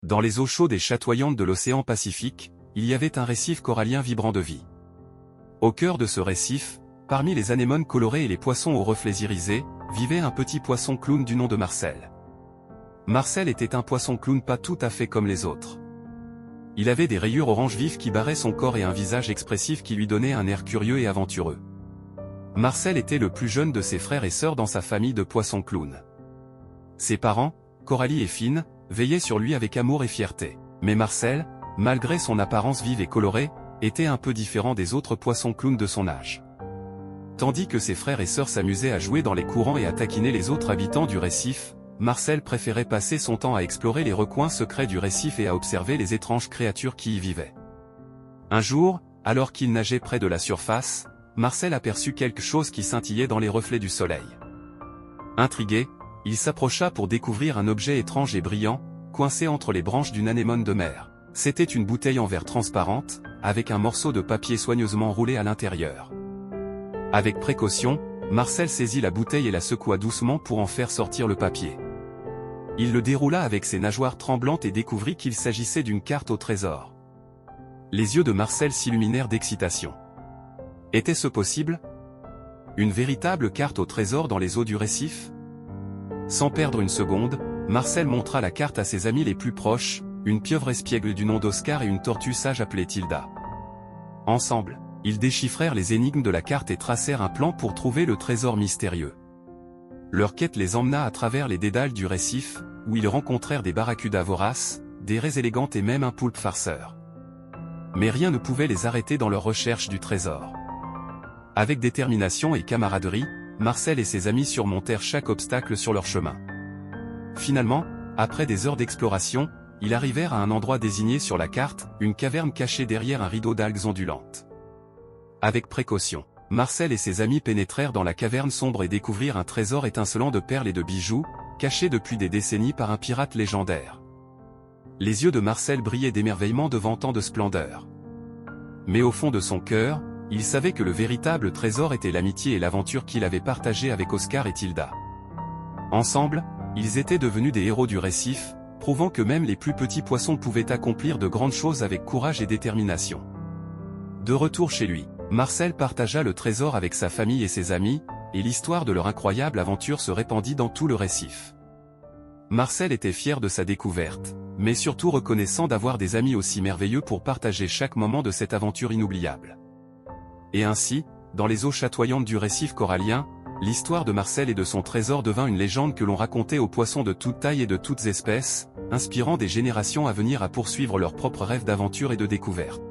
Dans les eaux chaudes et chatoyantes de l'océan Pacifique, il y avait un récif corallien vibrant de vie. Au cœur de ce récif, parmi les anémones colorées et les poissons aux reflets irisés, vivait un petit poisson clown du nom de Marcel. Marcel était un poisson clown pas tout à fait comme les autres. Il avait des rayures orange vives qui barraient son corps et un visage expressif qui lui donnait un air curieux et aventureux. Marcel était le plus jeune de ses frères et sœurs dans sa famille de poissons clowns. Ses parents, Coralie et Finn, veillaient sur lui avec amour et fierté. Mais Marcel, malgré son apparence vive et colorée, était un peu différent des autres poissons clowns de son âge. Tandis que ses frères et sœurs s'amusaient à jouer dans les courants et à taquiner les autres habitants du récif, Marcel préférait passer son temps à explorer les recoins secrets du récif et à observer les étranges créatures qui y vivaient. Un jour, alors qu'il nageait près de la surface, Marcel aperçut quelque chose qui scintillait dans les reflets du soleil. Intrigué, il s'approcha pour découvrir un objet étrange et brillant, coincé entre les branches d'une anémone de mer. C'était une bouteille en verre transparente, avec un morceau de papier soigneusement roulé à l'intérieur. Avec précaution, Marcel saisit la bouteille et la secoua doucement pour en faire sortir le papier. Il le déroula avec ses nageoires tremblantes et découvrit qu'il s'agissait d'une carte au trésor. Les yeux de Marcel s'illuminèrent d'excitation. Était-ce possible? Une véritable carte au trésor dans les eaux du récif? Sans perdre une seconde, Marcel montra la carte à ses amis les plus proches, une pieuvre espiègle du nom d'Oscar et une tortue sage appelée Tilda. Ensemble, ils déchiffrèrent les énigmes de la carte et tracèrent un plan pour trouver le trésor mystérieux. Leur quête les emmena à travers les dédales du récif, où ils rencontrèrent des barracudas voraces, des raies élégantes et même un poulpe farceur. Mais rien ne pouvait les arrêter dans leur recherche du trésor. Avec détermination et camaraderie, Marcel et ses amis surmontèrent chaque obstacle sur leur chemin. Finalement, après des heures d'exploration, ils arrivèrent à un endroit désigné sur la carte, une caverne cachée derrière un rideau d'algues ondulantes. Avec précaution, Marcel et ses amis pénétrèrent dans la caverne sombre et découvrirent un trésor étincelant de perles et de bijoux, caché depuis des décennies par un pirate légendaire. Les yeux de Marcel brillaient d'émerveillement devant tant de splendeur. Mais au fond de son cœur, il savait que le véritable trésor était l'amitié et l'aventure qu'il avait partagée avec Oscar et Tilda. Ensemble, ils étaient devenus des héros du récif, prouvant que même les plus petits poissons pouvaient accomplir de grandes choses avec courage et détermination. De retour chez lui, Marcel partagea le trésor avec sa famille et ses amis, et l'histoire de leur incroyable aventure se répandit dans tout le récif. Marcel était fier de sa découverte, mais surtout reconnaissant d'avoir des amis aussi merveilleux pour partager chaque moment de cette aventure inoubliable. Et ainsi, dans les eaux chatoyantes du récif corallien, l'histoire de Marcel et de son trésor devint une légende que l'on racontait aux poissons de toutes tailles et de toutes espèces, inspirant des générations à venir à poursuivre leurs propres rêves d'aventure et de découverte.